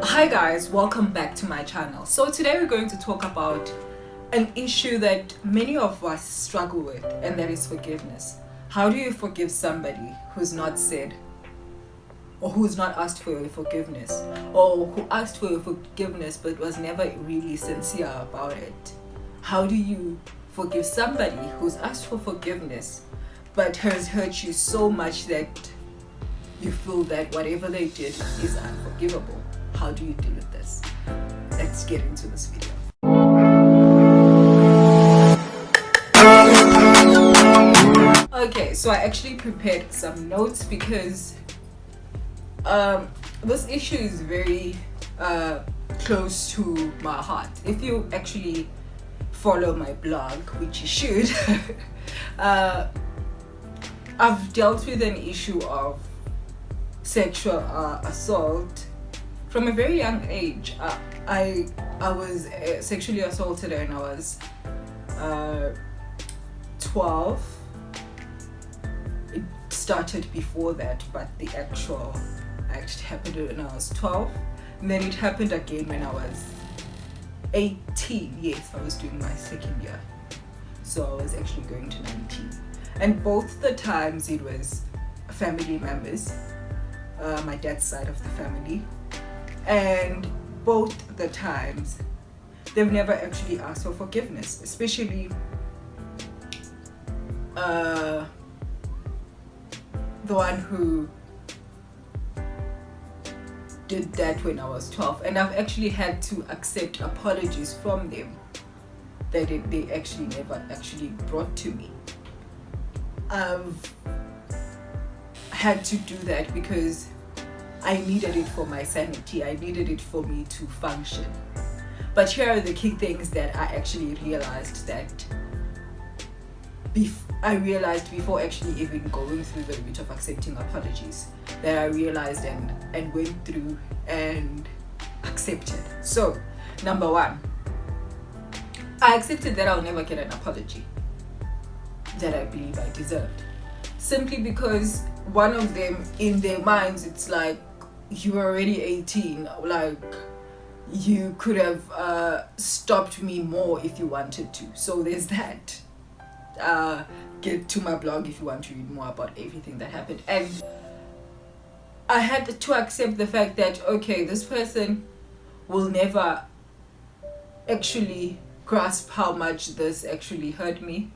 Hi guys, welcome back to my channel. So today we're going to talk about an issue that many of us struggle with, and that is forgiveness. How do you forgive somebody who's not said or who's not asked for your forgiveness, or who asked for your forgiveness but was never really sincere about it? How do you forgive somebody who's asked for forgiveness but has hurt you so much that you feel that whatever they did is unforgivable? How do you deal with this? Let's get into this video. Okay, so I actually prepared some notes because this issue is very close to my heart. If you actually follow my blog, which you should, I've dealt with an issue of sexual assault from a very young age. I was sexually assaulted when I was 12. It started before that, but the actual act happened when I was 12. And then it happened again when I was 18. Yes, I was doing my second year. So I was actually going to 19. And both the times it was family members, my dad's side of the family. And both the times, they've never actually asked for forgiveness, especially the one who did that when I was 12. And I've actually had to accept apologies from them that they actually never actually brought to me. I've had to do that because I needed it for my sanity. I needed it for me to function. But here are the key things that I actually realized that I realized before actually even going through the route of accepting apologies, that I realized and went through and accepted. So, number one, I accepted that I'll never get an apology that I believe I deserved. Simply because one of them, in their minds, it's like, you're already 18, like you could have stopped me more if you wanted to. So there's that. Get to my blog if you want to read more about everything that happened. And I had to accept the fact that, okay, this person will never actually grasp how much this actually hurt me.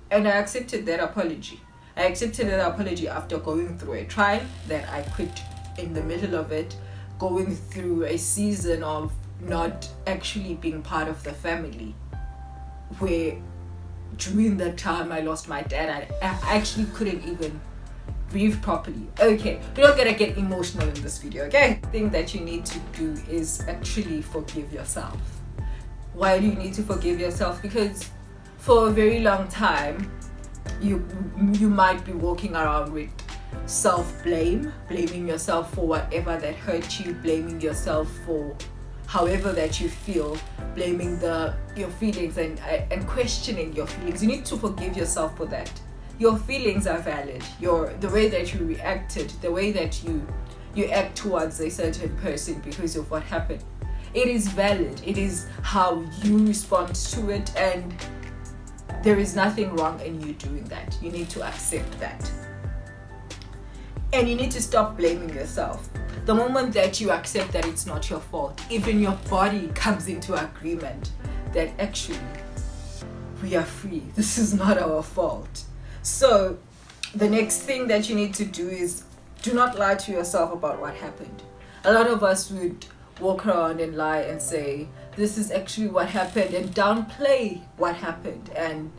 And I accepted that apology. I accepted that apology after going through a trial that I quit in the middle of it, going through a season of not actually being part of the family, where during that time I lost my dad. I actually couldn't even breathe properly. Okay, we're not gonna get emotional in this video, okay? The thing that you need to do is actually forgive yourself. Why do you need to forgive yourself? Because for a very long time, you might be walking around with self-blame, blaming yourself for whatever that hurt you, blaming yourself for however that you feel, blaming your feelings and questioning your feelings. You need to forgive yourself for that. Your feelings are valid. The way that you reacted, the way that you act towards a certain person because of what happened, it is valid. It is how you respond to it, and there is nothing wrong in you doing that. You need to accept that. And you need to stop blaming yourself. The moment that you accept that it's not your fault, even your body comes into agreement that actually we are free. This is not our fault. So the next thing that you need to do is do not lie to yourself about what happened. A lot of us would walk around and lie and say, this is actually what happened, and downplay what happened. And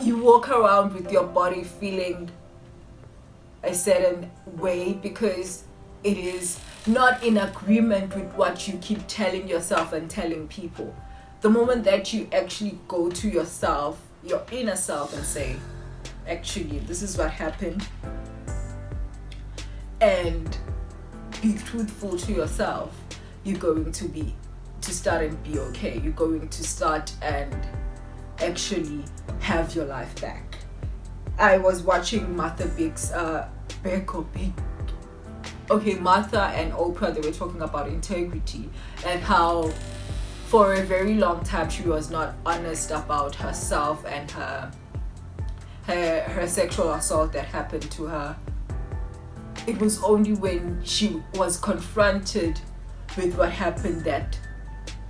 you walk around with your body feeling a certain way because it is not in agreement with what you keep telling yourself and telling people. The moment that you actually go to yourself, your inner self, and say, actually, this is what happened, and be truthful to yourself, you're going to start and be okay. You're going to start and actually have your life back. I was watching Martha Big's okay, Martha and Oprah, they were talking about integrity and how for a very long time she was not honest about herself and her sexual assault that happened to her. It was only when she was confronted with what happened that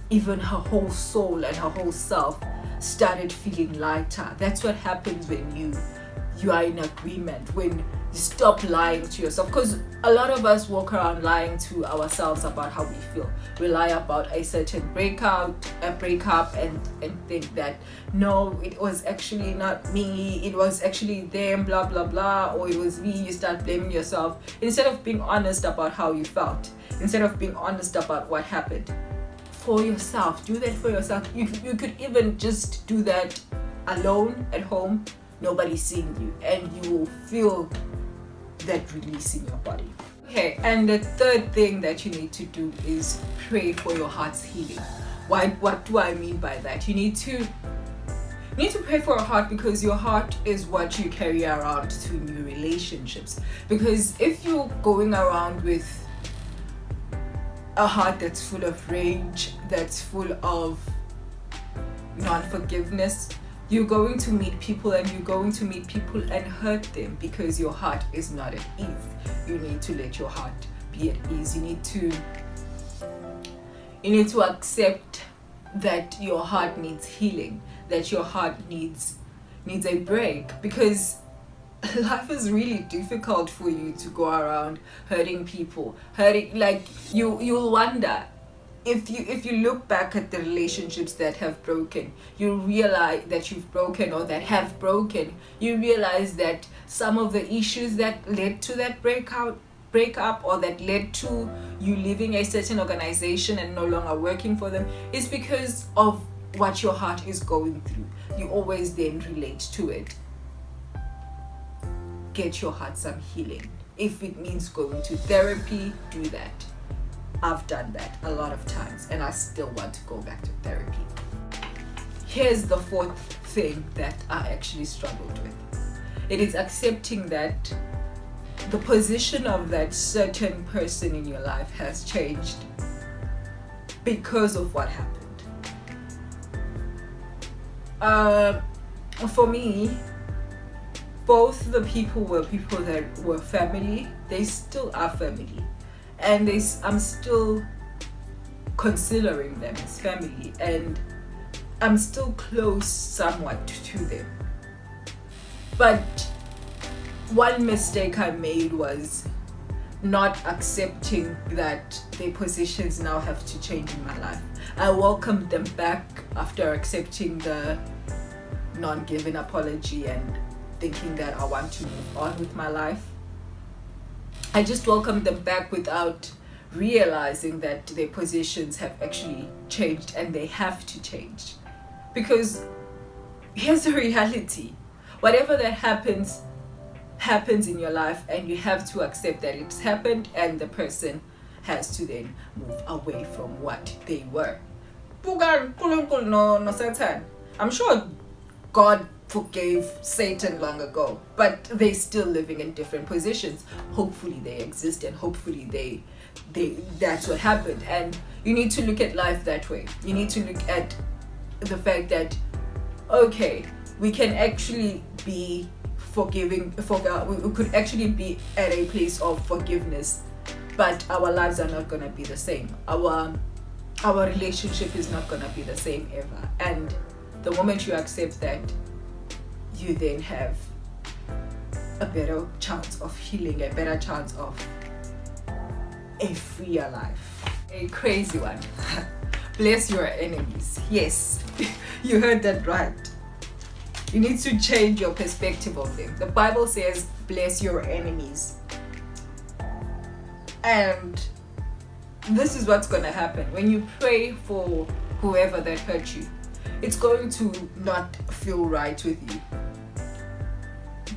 even her whole soul and her whole self started feeling lighter. That's what happens when you are in agreement, when you stop lying to yourself. Because a lot of us walk around lying to ourselves about how we feel. We lie about a certain breakup and think that no, it was actually not me, it was actually them, blah blah blah, or it was me. You start blaming yourself instead of being honest about how you felt, instead of being honest about what happened. For yourself, do that for yourself. You could even just do that alone at home, nobody seeing you, and you will feel that release in your body. Okay, and the third thing that you need to do is pray for your heart's healing. What do I mean by that? You need to pray for your heart, because your heart is what you carry around to new relationships. Because if you're going around with a heart that's full of rage, that's full of non-forgiveness, you're going to meet people and hurt them, because your heart is not at ease. You need to let your heart be at ease. You need to accept that your heart needs healing, that your heart needs a break, because life is really difficult for you to go around hurting people, like you'll wonder if you look back at the relationships that have broken, you realize that you've broken, or that have broken, you realize that some of the issues that led to that breakup, or that led to you leaving a certain organization and no longer working for them, is because of what your heart is going through. You always then relate to it. Get your heart some healing. If it means going to therapy, do that. I've done that a lot of times, and I still want to go back to therapy. Here's the fourth thing that I actually struggled with. It is accepting that the position of that certain person in your life has changed because of what happened. For me, both the people were people that were family. They still are family, and I'm still considering them as family, and I'm still close somewhat to them. But one mistake I made was not accepting that their positions now have to change in my life. I welcomed them back after accepting the non-given apology and thinking that I want to move on with my life. I just welcomed them back without realizing that their positions have actually changed, and they have to change. Because here's the reality. Whatever that happens in your life, and you have to accept that it's happened, and the person has to then move away from what they were. No, Satan. I'm sure God forgave Satan long ago, but they're still living in different positions. Hopefully they exist, and hopefully they that's what happened. And you need to look at life that way. You need to look at the fact that, okay, we can actually be forgiving, we could actually be at a place of forgiveness, but our lives are not going to be the same. Our relationship is not going to be the same ever. And the moment you accept that, you then have a better chance of healing, a better chance of a freer life. A crazy one. Bless your enemies. Yes, you heard that right. You need to change your perspective of them. The Bible says, bless your enemies. And this is what's going to happen. When you pray for whoever that hurt you, it's going to not feel right with you.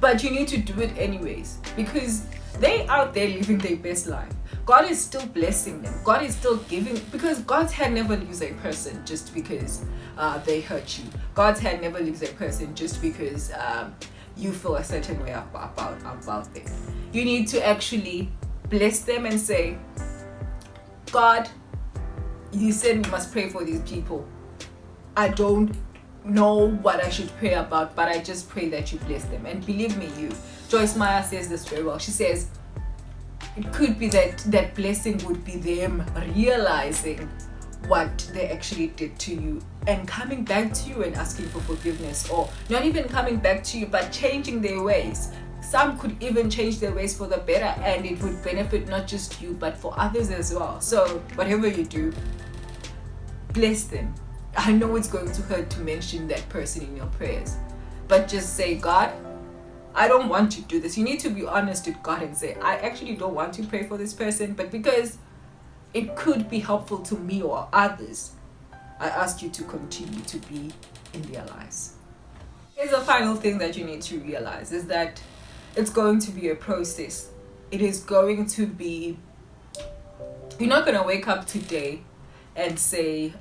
But you need to do it anyways, because they're out there living their best life. God is still blessing them. God is still giving, because God's hand never leaves a person just because they hurt you. God's hand never leaves a person just because you feel a certain way about them. You need to actually bless them and say, God, you said we must pray for these people. I don't know what I should pray about, but I just pray that you bless them. And believe me, Joyce Meyer says this very well. She says it could be that blessing would be them realizing what they actually did to you and coming back to you and asking for forgiveness, or not even coming back to you but changing their ways. Some could even change their ways for the better, and it would benefit not just you but for others as well. So whatever you do, bless them. I know it's going to hurt to mention that person in your prayers, but just say, God, I don't want to do this. You need to be honest with God and say, I actually don't want to pray for this person, but because it could be helpful to me or others, I ask you to continue to be in their lives. Here's the final thing that you need to realize is that it's going to be a process. It is going to be, you're not going to wake up today and say,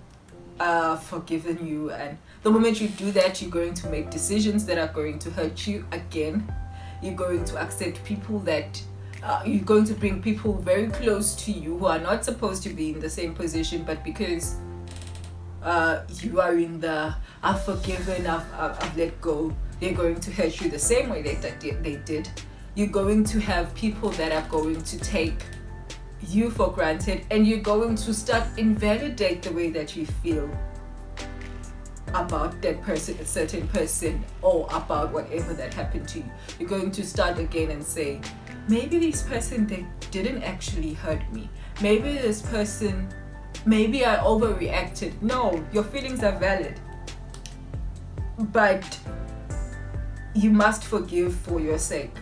I've forgiven you, and the moment you do that, you're going to make decisions that are going to hurt you again. You're going to accept people that you're going to bring people very close to you who are not supposed to be in the same position, but because you are in the I've forgiven, I've let go, they're going to hurt you the same way that they did. You're going to have people that are going to take you for granted, and you're going to start invalidate the way that you feel about that person, a certain person, or about whatever that happened to you. You're going to start again and say, maybe this person, they didn't actually hurt me. Maybe this person, maybe I overreacted. No, your feelings are valid, but you must forgive for your sake,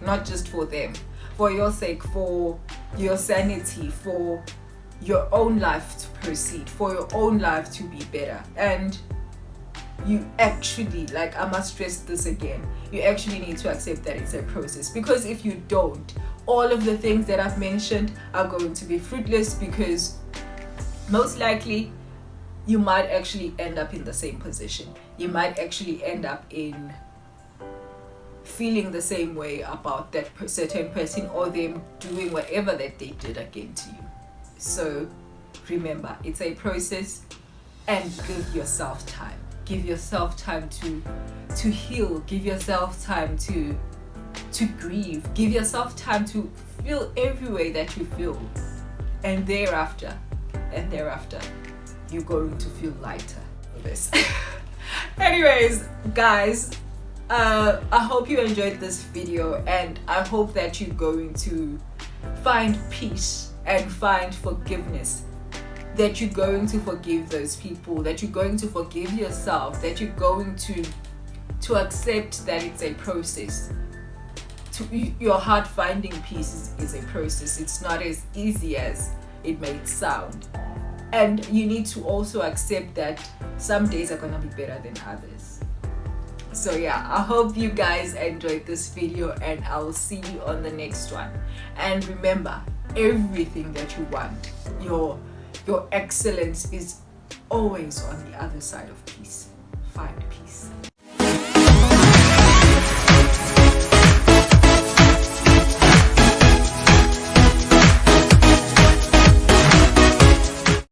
not just for them, for your sake, for your sanity, for your own life to proceed, for your own life to be better. And you actually, like, I must stress this again, you actually need to accept that it's a process, because if you don't, all of the things that I've mentioned are going to be fruitless, because most likely you might actually end up in the same position. You might actually end up in feeling the same way about that certain person, or them doing whatever that they did again to you. So remember, it's a process, and give yourself time. Give yourself time to heal. Give yourself time to grieve. Give yourself time to feel every way that you feel, and thereafter you're going to feel lighter for this. Anyways, guys, I hope you enjoyed this video, and I hope that you're going to find peace and find forgiveness, that you're going to forgive those people, that you're going to forgive yourself, that you're going to accept that it's a process. Your heart finding peace is a process. It's not as easy as it may sound, and you need to also accept that some days are gonna be better than others. So yeah, I hope you guys enjoyed this video, and I'll see you on the next one. And remember, everything that you want, your excellence is always on the other side of peace. Find peace.